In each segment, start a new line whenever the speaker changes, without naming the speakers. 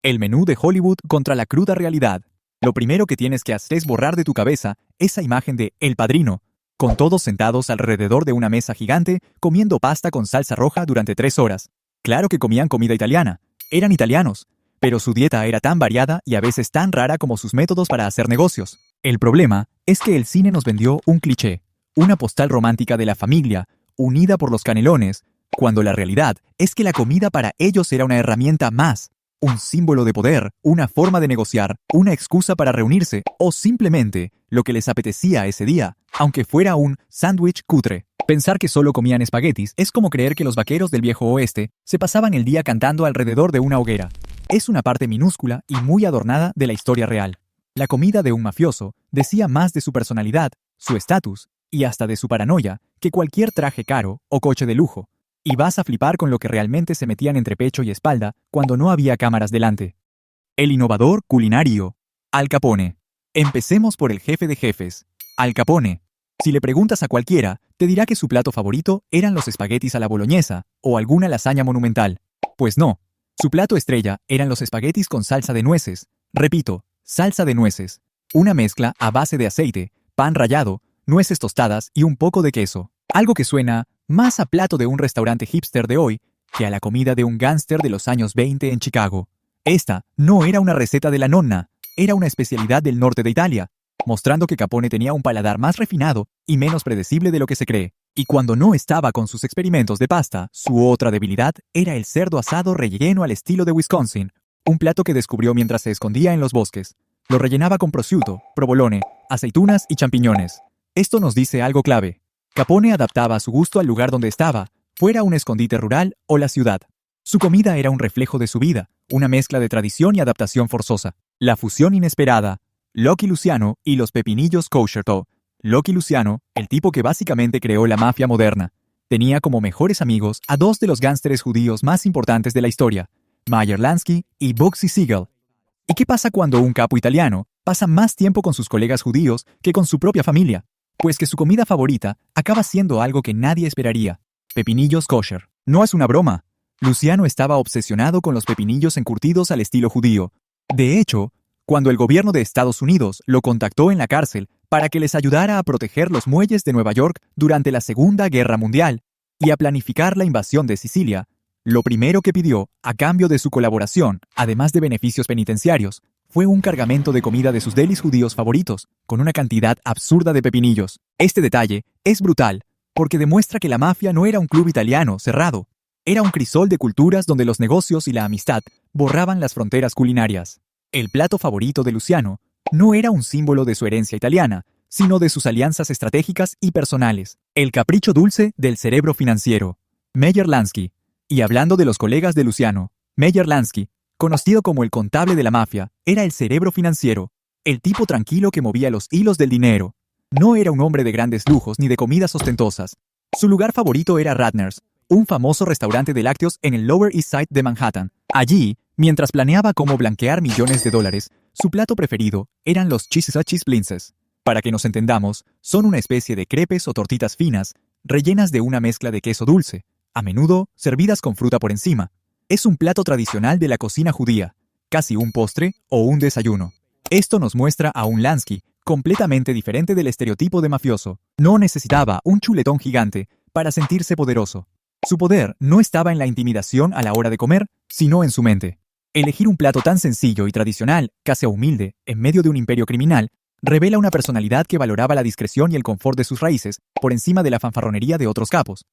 El menú de Hollywood contra la cruda realidad. Lo primero que tienes que hacer es borrar de tu cabeza esa imagen de El Padrino, con todos sentados alrededor de una mesa gigante comiendo pasta con salsa roja durante 3 horas. Claro que comían comida italiana, eran italianos, pero su dieta era tan variada y a veces tan rara como sus métodos para hacer negocios. El problema es que el cine nos vendió un cliché, una postal romántica de la familia, unida por los canelones, cuando la realidad es que la comida para ellos era una herramienta más, un símbolo de poder, una forma de negociar, una excusa para reunirse o simplemente lo que les apetecía ese día, aunque fuera un sándwich cutre. Pensar que solo comían espaguetis es como creer que los vaqueros del viejo oeste se pasaban el día cantando alrededor de una hoguera. Es una parte minúscula y muy adornada de la historia real. La comida de un mafioso decía más de su personalidad, su estatus y hasta de su paranoia que cualquier traje caro o coche de lujo. Y vas a flipar con lo que realmente se metían entre pecho y espalda cuando no había cámaras delante. El innovador culinario, Al Capone. Empecemos por el jefe de jefes, Al Capone. Si le preguntas a cualquiera, te dirá que su plato favorito eran los espaguetis a la boloñesa o alguna lasaña monumental. Pues no, su plato estrella eran los espaguetis con salsa de nueces. Repito, salsa de nueces. Una mezcla a base de aceite, pan rallado, nueces tostadas y un poco de queso. Algo que suena más a plato de un restaurante hipster de hoy que a la comida de un gángster de los años 20 en Chicago. Esta no era una receta de la nonna, era una especialidad del norte de Italia, mostrando que Capone tenía un paladar más refinado y menos predecible de lo que se cree. Y cuando no estaba con sus experimentos de pasta, su otra debilidad era el cerdo asado relleno al estilo de Wisconsin, un plato que descubrió mientras se escondía en los bosques. Lo rellenaba con prosciutto, provolone, aceitunas y champiñones. Esto nos dice algo clave. Capone adaptaba a su gusto al lugar donde estaba, fuera un escondite rural o la ciudad. Su comida era un reflejo de su vida, una mezcla de tradición y adaptación forzosa. La fusión inesperada. Lucky Luciano y los pepinillos kosher. Lucky Luciano, el tipo que básicamente creó la mafia moderna, tenía como mejores amigos a 2 de los gángsteres judíos más importantes de la historia, Meyer Lansky y Bugsy Siegel. ¿Y qué pasa cuando un capo italiano pasa más tiempo con sus colegas judíos que con su propia familia? Pues que su comida favorita acaba siendo algo que nadie esperaría. Pepinillos kosher. No es una broma. Luciano estaba obsesionado con los pepinillos encurtidos al estilo judío. De hecho, cuando el gobierno de Estados Unidos lo contactó en la cárcel para que les ayudara a proteger los muelles de Nueva York durante la Segunda Guerra Mundial y a planificar la invasión de Sicilia, lo primero que pidió, a cambio de su colaboración, además de beneficios penitenciarios, fue un cargamento de comida de sus delis judíos favoritos, con una cantidad absurda de pepinillos. Este detalle es brutal, porque demuestra que la mafia no era un club italiano cerrado. Era un crisol de culturas donde los negocios y la amistad borraban las fronteras culinarias. El plato favorito de Luciano no era un símbolo de su herencia italiana, sino de sus alianzas estratégicas y personales. El capricho dulce del cerebro financiero. Meyer Lansky. Y hablando de los colegas de Luciano, Meyer Lansky, conocido como el contable de la mafia, era el cerebro financiero, el tipo tranquilo que movía los hilos del dinero. No era un hombre de grandes lujos ni de comidas ostentosas. Su lugar favorito era Ratner's, un famoso restaurante de lácteos en el Lower East Side de Manhattan. Allí, mientras planeaba cómo blanquear millones de dólares, su plato preferido eran los cheese blintzes. Para que nos entendamos, son una especie de crepes o tortitas finas, rellenas de una mezcla de queso dulce, a menudo servidas con fruta por encima. Es un plato tradicional de la cocina judía, casi un postre o un desayuno. Esto nos muestra a un Lansky completamente diferente del estereotipo de mafioso. No necesitaba un chuletón gigante para sentirse poderoso. Su poder no estaba en la intimidación a la hora de comer, sino en su mente. Elegir un plato tan sencillo y tradicional, casi humilde, en medio de un imperio criminal, revela una personalidad que valoraba la discreción y el confort de sus raíces por encima de la fanfarronería de otros capos.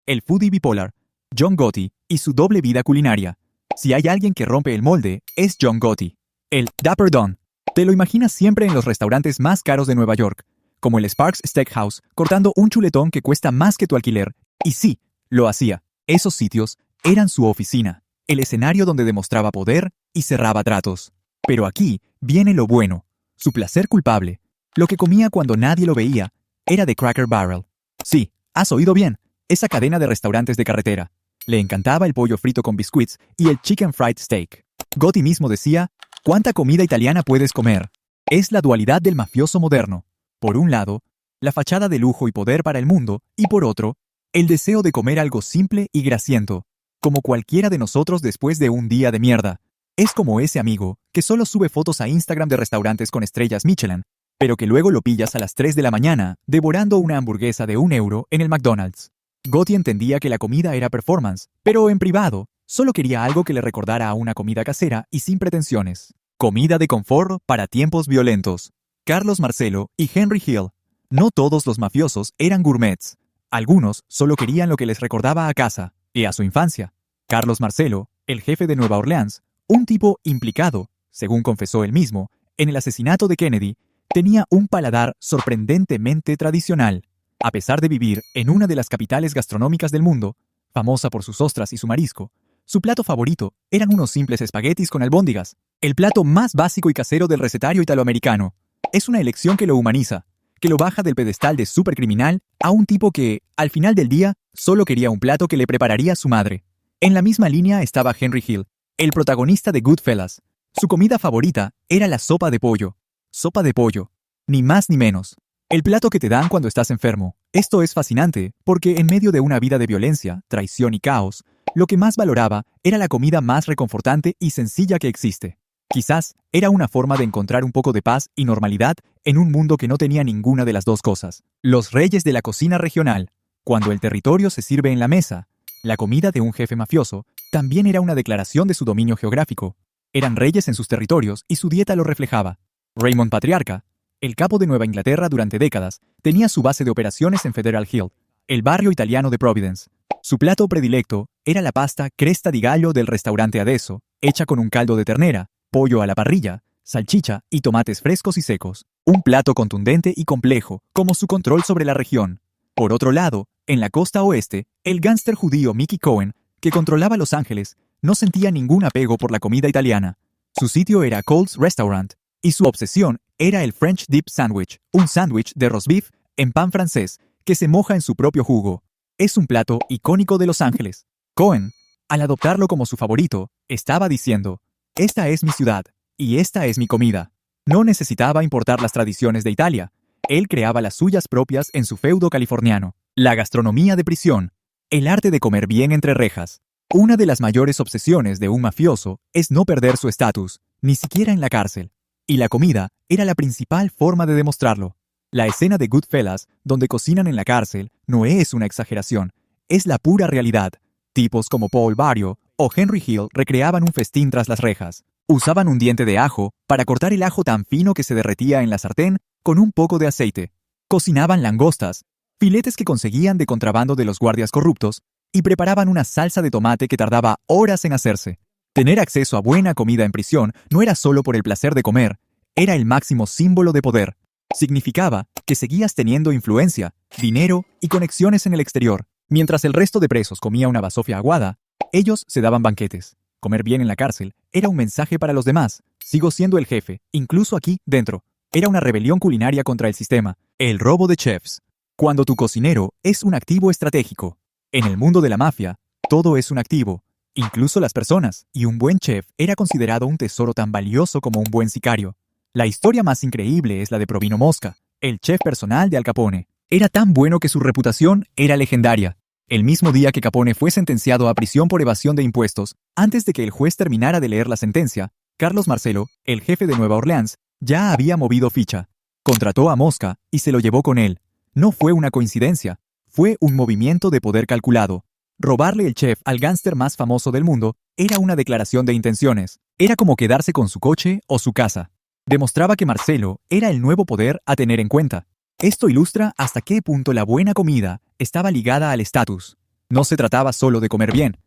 El foodie bipolar, John Gotti y su doble vida culinaria. Si hay alguien que rompe el molde, es John Gotti. El Dapper Don. Te lo imaginas siempre en los restaurantes más caros de Nueva York, como el Sparks Steakhouse, cortando un chuletón que cuesta más que tu alquiler. Y sí, lo hacía. Esos sitios eran su oficina, el escenario donde demostraba poder y cerraba tratos. Pero aquí viene lo bueno, su placer culpable. Lo que comía cuando nadie lo veía era de Cracker Barrel. Sí, has oído bien, esa cadena de restaurantes de carretera. Le encantaba el pollo frito con biscuits y el chicken fried steak. Gotti mismo decía, ¿cuánta comida italiana puedes comer? Es la dualidad del mafioso moderno. Por un lado, la fachada de lujo y poder para el mundo, y por otro, el deseo de comer algo simple y grasiento, como cualquiera de nosotros después de un día de mierda. Es como ese amigo que solo sube fotos a Instagram de restaurantes con estrellas Michelin, pero que luego lo pillas a las 3 de la mañana devorando una hamburguesa de €1 en el McDonald's. Gotti entendía que la comida era performance, pero en privado, solo quería algo que le recordara a una comida casera y sin pretensiones. Comida de confort para tiempos violentos. Carlos Marcello y Henry Hill. No todos los mafiosos eran gourmets. Algunos solo querían lo que les recordaba a casa y a su infancia. Carlos Marcello, el jefe de Nueva Orleans, un tipo implicado, según confesó él mismo, en el asesinato de Kennedy, tenía un paladar sorprendentemente tradicional. A pesar de vivir en una de las capitales gastronómicas del mundo, famosa por sus ostras y su marisco, su plato favorito eran unos simples espaguetis con albóndigas, el plato más básico y casero del recetario italoamericano. Es una elección que lo humaniza, que lo baja del pedestal de supercriminal a un tipo que, al final del día, solo quería un plato que le prepararía su madre. En la misma línea estaba Henry Hill, el protagonista de Goodfellas. Su comida favorita era la sopa de pollo. Sopa de pollo. Ni más ni menos. El plato que te dan cuando estás enfermo. Esto es fascinante, porque en medio de una vida de violencia, traición y caos, lo que más valoraba era la comida más reconfortante y sencilla que existe. Quizás era una forma de encontrar un poco de paz y normalidad en un mundo que no tenía ninguna de las dos cosas. Los reyes de la cocina regional. Cuando el territorio se sirve en la mesa, la comida de un jefe mafioso también era una declaración de su dominio geográfico. Eran reyes en sus territorios y su dieta lo reflejaba. Raymond Patriarca, el capo de Nueva Inglaterra durante décadas, tenía su base de operaciones en Federal Hill, el barrio italiano de Providence. Su plato predilecto era la pasta cresta di gallo del restaurante Adesso, hecha con un caldo de ternera, pollo a la parrilla, salchicha y tomates frescos y secos. Un plato contundente y complejo, como su control sobre la región. Por otro lado, en la costa oeste, el gángster judío Mickey Cohen, que controlaba Los Ángeles, no sentía ningún apego por la comida italiana. Su sitio era Cole's Restaurant, y su obsesión era el French Dip Sandwich, un sándwich de roast beef en pan francés que se moja en su propio jugo. Es un plato icónico de Los Ángeles. Cohen, al adoptarlo como su favorito, estaba diciendo: "Esta es mi ciudad, y esta es mi comida". No necesitaba importar las tradiciones de Italia. Él creaba las suyas propias en su feudo californiano. La gastronomía de prisión. El arte de comer bien entre rejas. Una de las mayores obsesiones de un mafioso es no perder su estatus, ni siquiera en la cárcel. Y la comida era la principal forma de demostrarlo. La escena de Goodfellas, donde cocinan en la cárcel, no es una exageración, es la pura realidad. Tipos como Paul Barrio o Henry Hill recreaban un festín tras las rejas. Usaban un diente de ajo para cortar el ajo tan fino que se derretía en la sartén con un poco de aceite. Cocinaban langostas, filetes que conseguían de contrabando de los guardias corruptos, y preparaban una salsa de tomate que tardaba horas en hacerse. Tener acceso a buena comida en prisión no era solo por el placer de comer, era el máximo símbolo de poder. Significaba que seguías teniendo influencia, dinero y conexiones en el exterior. Mientras el resto de presos comía una basofia aguada, ellos se daban banquetes. Comer bien en la cárcel era un mensaje para los demás. Sigo siendo el jefe, incluso aquí dentro. Era una rebelión culinaria contra el sistema, el robo de chefs. Cuando tu cocinero es un activo estratégico. En el mundo de la mafia, todo es un activo, incluso las personas, y un buen chef era considerado un tesoro tan valioso como un buen sicario. La historia más increíble es la de Provino Mosca, el chef personal de Al Capone. Era tan bueno que su reputación era legendaria. El mismo día que Capone fue sentenciado a prisión por evasión de impuestos, antes de que el juez terminara de leer la sentencia, Carlos Marcello, el jefe de Nueva Orleans, ya había movido ficha. Contrató a Mosca y se lo llevó con él. No fue una coincidencia, fue un movimiento de poder calculado. Robarle el chef al gángster más famoso del mundo era una declaración de intenciones. Era como quedarse con su coche o su casa. Demostraba que Marcello era el nuevo poder a tener en cuenta. Esto ilustra hasta qué punto la buena comida estaba ligada al estatus. No se trataba solo de comer bien,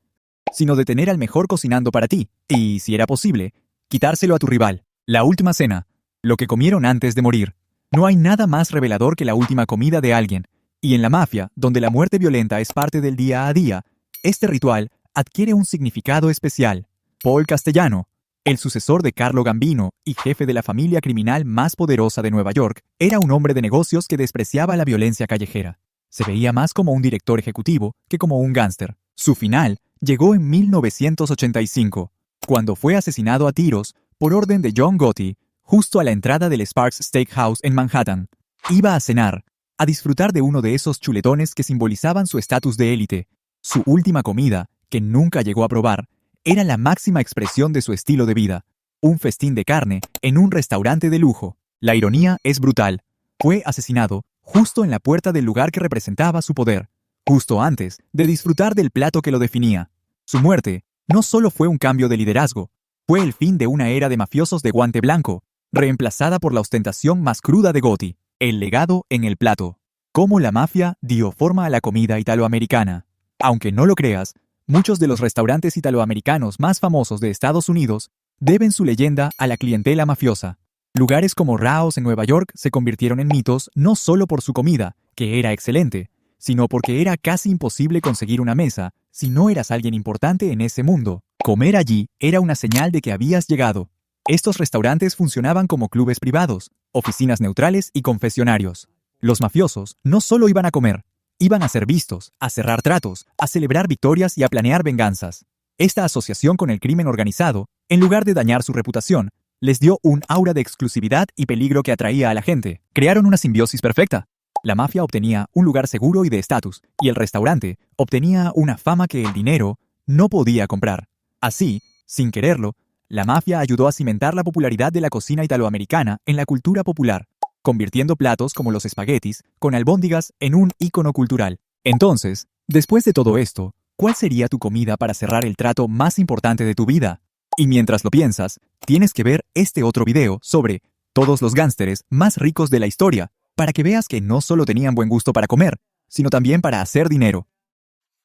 sino de tener al mejor cocinando para ti, y, si era posible, quitárselo a tu rival. La última cena, lo que comieron antes de morir. No hay nada más revelador que la última comida de alguien, y en la mafia, donde la muerte violenta es parte del día a día, este ritual adquiere un significado especial. Paul Castellano, el sucesor de Carlo Gambino y jefe de la familia criminal más poderosa de Nueva York, era un hombre de negocios que despreciaba la violencia callejera. Se veía más como un director ejecutivo que como un gángster. Su final llegó en 1985, cuando fue asesinado a tiros por orden de John Gotti, justo a la entrada del Sparks Steakhouse en Manhattan. Iba a cenar, a disfrutar de uno de esos chuletones que simbolizaban su estatus de élite. Su última comida, que nunca llegó a probar, era la máxima expresión de su estilo de vida. Un festín de carne en un restaurante de lujo. La ironía es brutal. Fue asesinado justo en la puerta del lugar que representaba su poder, justo antes de disfrutar del plato que lo definía. Su muerte no solo fue un cambio de liderazgo, fue el fin de una era de mafiosos de guante blanco, reemplazada por la ostentación más cruda de Gotti, el legado en el plato. Cómo la mafia dio forma a la comida italoamericana. Aunque no lo creas, muchos de los restaurantes italoamericanos más famosos de Estados Unidos deben su leyenda a la clientela mafiosa. Lugares como Rao's en Nueva York se convirtieron en mitos no solo por su comida, que era excelente, sino porque era casi imposible conseguir una mesa si no eras alguien importante en ese mundo. Comer allí era una señal de que habías llegado. Estos restaurantes funcionaban como clubes privados, oficinas neutrales y confesionarios. Los mafiosos no solo iban a comer, iban a ser vistos, a cerrar tratos, a celebrar victorias y a planear venganzas. Esta asociación con el crimen organizado, en lugar de dañar su reputación, les dio un aura de exclusividad y peligro que atraía a la gente. Crearon una simbiosis perfecta. La mafia obtenía un lugar seguro y de estatus, y el restaurante obtenía una fama que el dinero no podía comprar. Así, sin quererlo, la mafia ayudó a cimentar la popularidad de la cocina italoamericana en la cultura popular, convirtiendo platos como los espaguetis con albóndigas en un ícono cultural. Entonces, después de todo esto, ¿cuál sería tu comida para cerrar el trato más importante de tu vida? Y mientras lo piensas, tienes que ver este otro video sobre todos los gánsteres más ricos de la historia, para que veas que no solo tenían buen gusto para comer, sino también para hacer dinero.